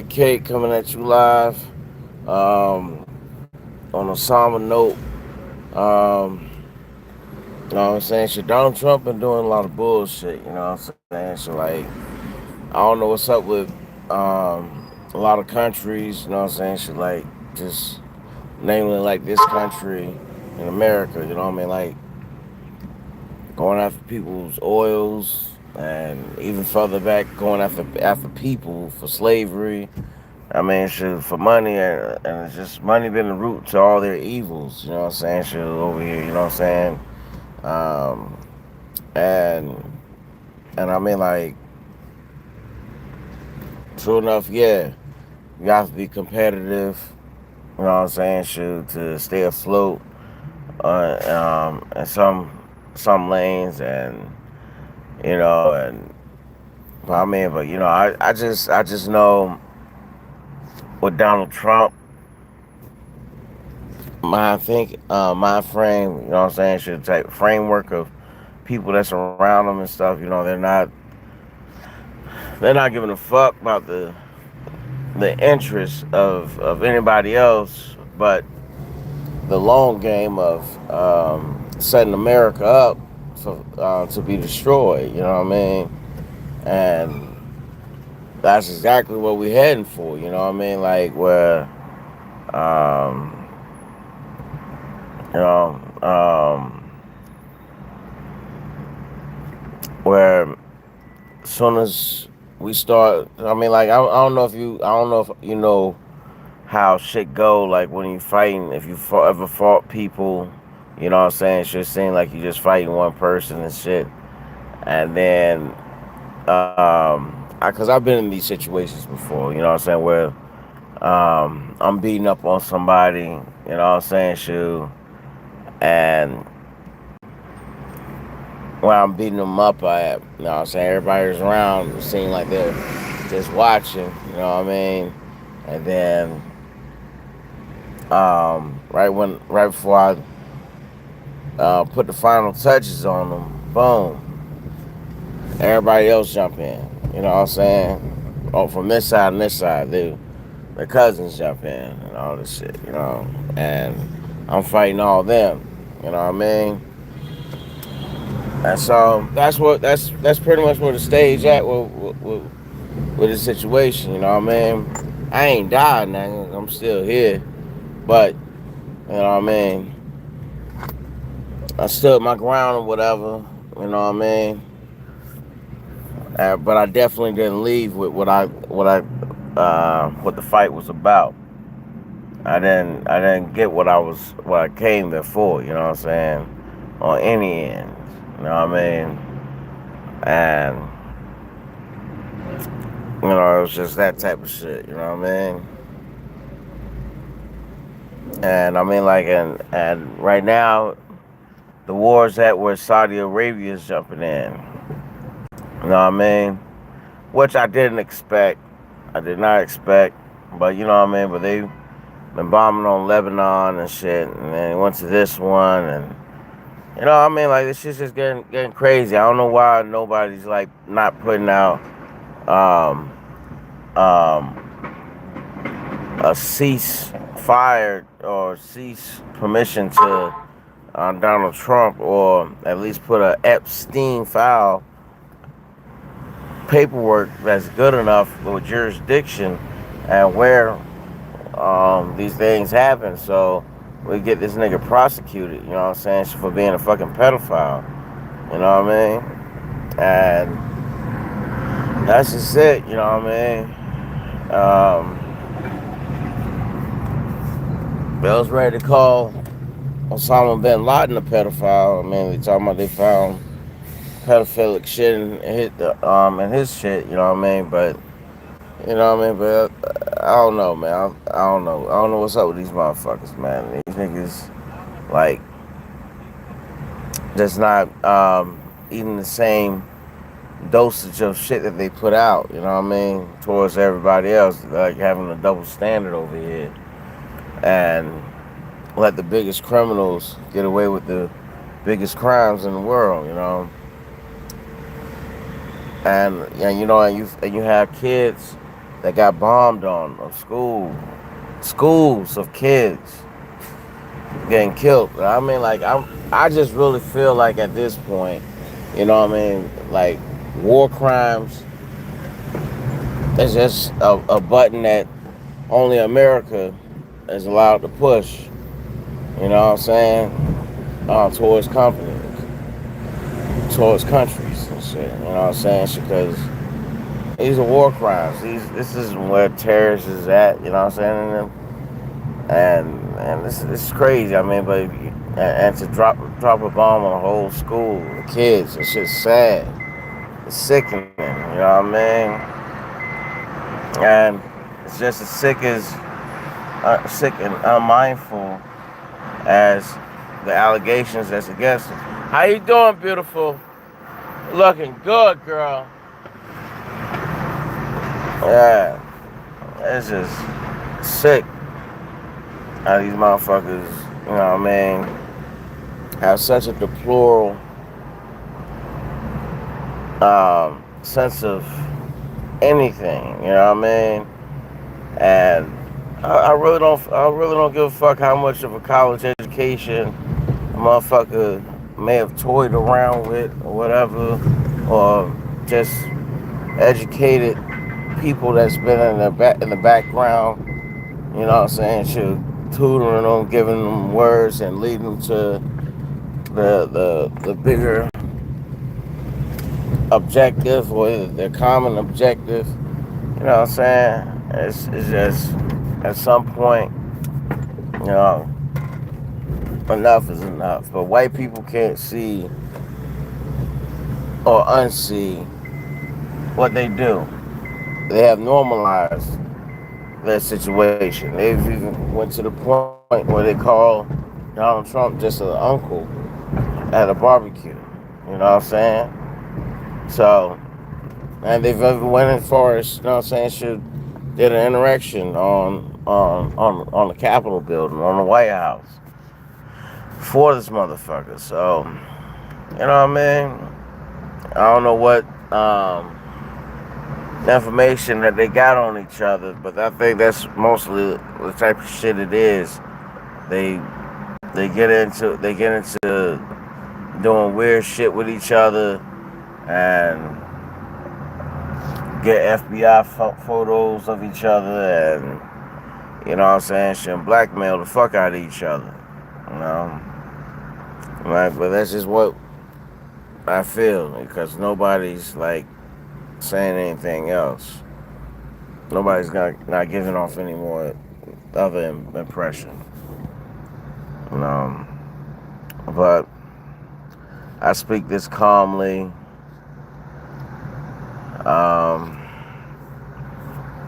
Kate coming at you live. Um, on a somber note, you know what I'm saying? Shit, Donald Trump been doing a lot of bullshit. You know what I'm saying? So like, I don't know what's up with a lot of countries. You know what I'm saying? Shit, like just namely like this country in America. You know what I mean? Like going after people's oils, and even further back, going after people for slavery. I mean, shit, for money, and it's just money been the root to all their evils. You know what I'm saying? Shit, over here. You know what I'm saying? Um, and I mean, like, true enough, yeah, you have to be competitive. You know what I'm saying? Shit, to stay afloat in some lanes, and and I mean, but I just know with Donald Trump, my frame, you know what I'm saying, should type framework of people that's around them and stuff. They're not giving a fuck about the interests of anybody else, but the long game of setting America up to be destroyed. You know what I mean? And that's exactly what we're heading for. You know what I mean? Like where um, you know where as soon as we start, I mean, like I don't know if you know how shit go. Like when you fighting, if you ever fought people, you know what I'm saying. It should seem like you just fighting one person and shit, and then because I've been in these situations before, you know what I'm saying, where I'm beating up on somebody, you know what I'm saying, shoot, and when I'm beating them up, you know what I'm saying, everybody's around, it seems like they're just watching, you know what I mean, and then right before I put the final touches on them, boom, everybody else jump in, you know what I'm saying, oh, from this side and this side, the cousins jump in and all this shit, and I'm fighting all them, you know what I mean? And so that's pretty much where the stage at with the situation, you know what I mean? I ain't died now, I'm still here, but you know what I mean? I stood my ground or whatever, you know what I mean? But I definitely didn't leave with what the fight was about. I didn't get what I came there for, you know what I'm saying? On any end. You know what I mean? And it was just that type of shit, you know what I mean? And I mean like and right now the war's at where Saudi Arabia is jumping in. You know what I mean? Which I didn't expect. I did not expect. But you know what I mean? But they've been bombing on Lebanon and shit, and then went to this one, and you know what I mean? Like this shit's just getting crazy. I don't know why nobody's like not putting out um um a cease fire or cease permission to Donald Trump, or at least put a Epstein file paperwork that's good enough with jurisdiction and where these things happen, so we get this nigga prosecuted, you know what I'm saying, for being a fucking pedophile, you know what I mean? And that's just it, you know what I mean? Bill's ready to call Osama bin Laden a pedophile. I mean, they found pedophilic shit in his shit, you know what I mean? But you know what I mean? But I don't know, man. I don't know. I don't know what's up with these motherfuckers, man. These niggas like just not eating the same dosage of shit that they put out, you know what I mean, towards everybody else, like having a double standard over here, and let the biggest criminals get away with the biggest crimes in the world, and you know, and you have kids that got bombed on, of schools of kids getting killed. I mean, like, I just really feel like at this point, you know what I mean, like, war crimes is just a button that only America is allowed to push, you know what I'm saying, towards companies, towards countries and shit, you know what I'm saying, because these are war crimes. This is where terrorists is at, you know what I'm saying, and this is crazy. I mean, but and to drop a bomb on a whole school, the kids, it's just sad. It's sickening, you know what I mean? And it's just as sick and unmindful as the allegations that's against them. How you doing, beautiful? Looking good, girl. Yeah, it's just sick how these motherfuckers, you know what I mean, have such a deplorable sense of anything, you know what I mean? And I really don't give a fuck how much of a college education a motherfucker may have toyed around with or whatever, or just educated people that's been in the background, you know what I'm saying, shit, tutoring them, giving them words and leading them to the bigger objective or the common objective. You know what I'm saying? It's just at some point, you know, enough is enough. But white people can't see or unsee what they do. They have normalized their situation. They've even went to the point where they call Donald Trump just an uncle at a barbecue. You know what I'm saying? So, and they've even went as far as, you know what I'm saying, did an interaction on the Capitol building, on the White House for this motherfucker. So, you know what I mean? I don't know what information that they got on each other, but I think that's mostly the type of shit it is. They get into doing weird shit with each other and get FBI photos of each other, and you know what I'm saying, shit, blackmail the fuck out of each other, you know. Like, but that's just what I feel, because nobody's like saying anything else. Nobody's not giving off any more other impression, you know. But I speak this calmly,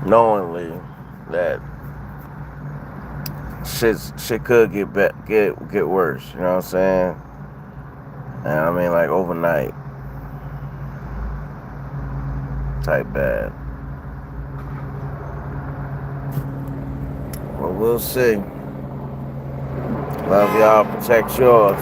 knowingly that shit could get worse. You know what I'm saying? And I mean, like, overnight type bad. Well, we'll see. Love y'all. Protect yours.